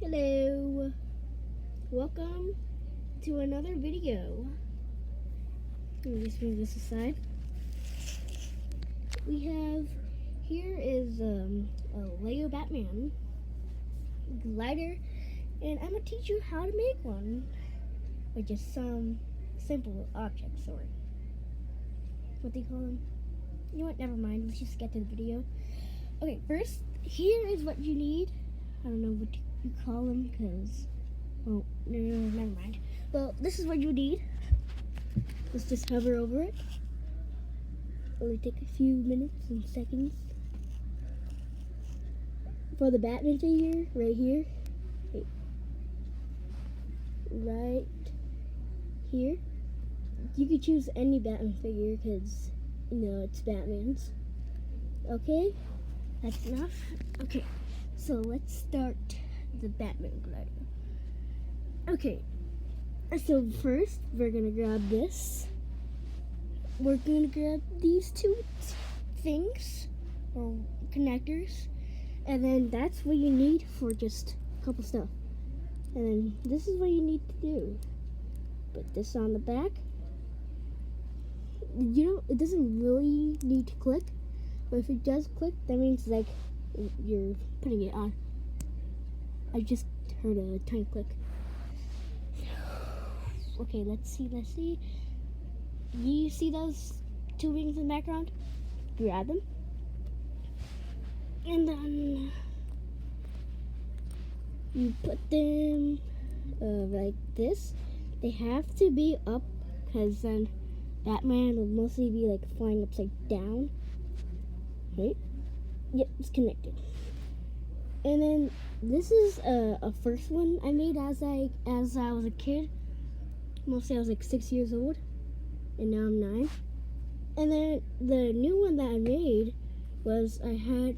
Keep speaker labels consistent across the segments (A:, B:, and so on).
A: Hello, welcome to another video. Let me just move this aside. Here is a Lego Batman glider, and I'm gonna teach you how to make one with just some simple objects, or what they call them. You know what, never mind, let's just get to the video. Okay, first, here is what you need. I don't know what you call them, because, oh, no, never mind. Well, this is what you need. Let's just hover over it. Only take a few minutes and seconds. For the Batman figure, right here. Wait. Right here. You could choose any Batman figure, because, you know, it's Batman's. Okay? That's enough. Okay, so let's start the Batman glider. Okay, so first we're gonna grab this. We're gonna grab these two things, or connectors, and then that's what you need for just a couple stuff. And then this is what you need to do. Put this on the back. You know, it doesn't really need to click, but if it does click, that means like you're putting it on. I just heard a tiny click. Okay, let's see. You see those two rings in the background? Grab them. And then you put them like this. They have to be up, because then Batman will mostly be like flying upside down. Right? Yep, it's connected. And then this is a first one I made as I was a kid. Mostly I was like 6 years old, and now I'm 9. And then the new one that I made was I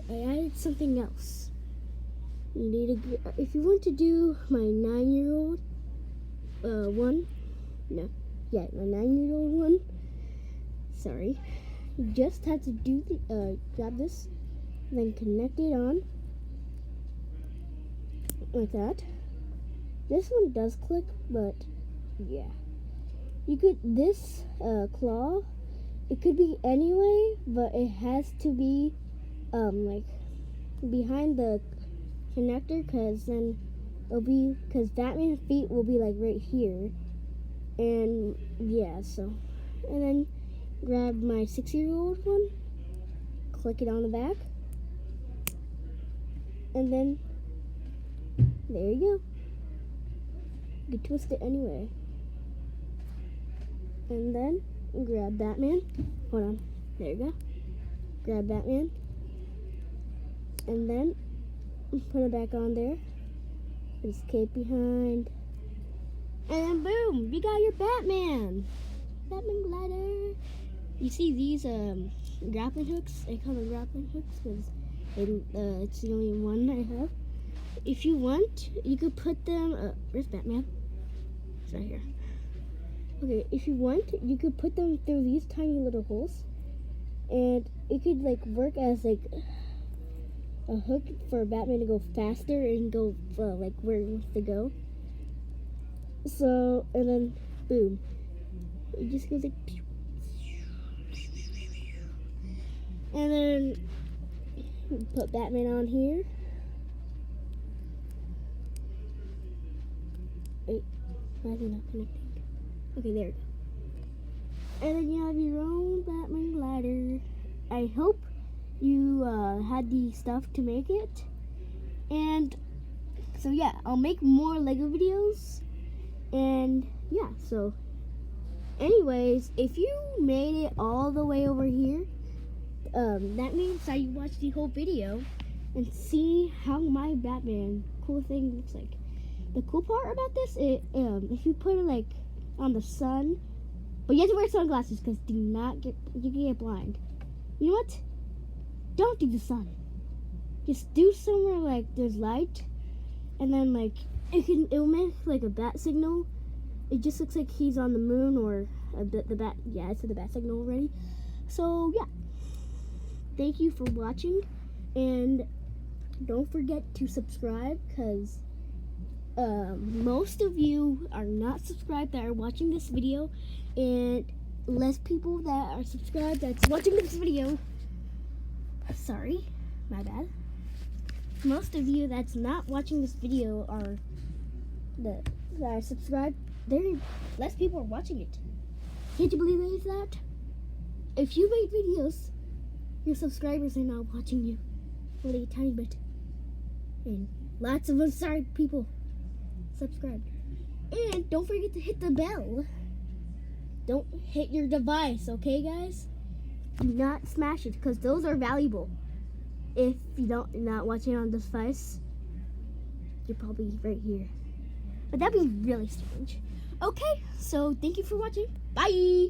A: added something else. You need if you want to do my 9-year-old one, my 9-year-old one. Sorry, you just have to do the grab this, and then connect it on like that. This one does click, but yeah. You could, this claw, it could be anyway, but it has to be like behind the connector, because then because Batman's feet will be like right here. And yeah, so, and then grab my 6-year-old one, click it on the back, and then there you go. You can twist it anyway. And then grab Batman. Hold on. There you go. Grab Batman. And then put it back on there. Put his cape behind. And then boom! You got your Batman! Batman glider. You see these grappling hooks? I call them grappling hooks because it's the only one I have. If you want, you could put them. Where's Batman? It's right here. Okay, if you want, you could put them through these tiny little holes, and it could like work as like a hook for Batman to go faster and go like where he wants to go. So, and then boom, it just goes like, and then put Batman on here. Wait, why is it not connecting? Okay, there we go. And then you have your own Batman glider. I hope you had the stuff to make it. And so yeah, I'll make more Lego videos. And yeah, so anyways, if you made it all the way over here, that means that you watched the whole video and see how my Batman cool thing looks like. The cool part about this is if you put it like on the sun, but you have to wear sunglasses because you can get blind. You know what? Don't do the sun. Just do somewhere like there's light, and then like it'll make like a bat signal. It just looks like he's on the moon, or the bat. Yeah, I said the bat signal already. So yeah, thank you for watching, and don't forget to subscribe, because most of you are not subscribed that are watching this video, and less people that are subscribed that's watching this video. Sorry, my bad. Most of you that's not watching this video are that are subscribed. There, less people are watching it. Can't you believe that? If you make videos, your subscribers are not watching you. Only a tiny bit. And lots of unsubscribed people subscribed. And don't forget to hit the bell. Don't hit your device, okay, guys? Do not smash it, because those are valuable. If you're not watching on this device, you're probably right here. But that'd be really strange. Okay, so thank you for watching. Bye!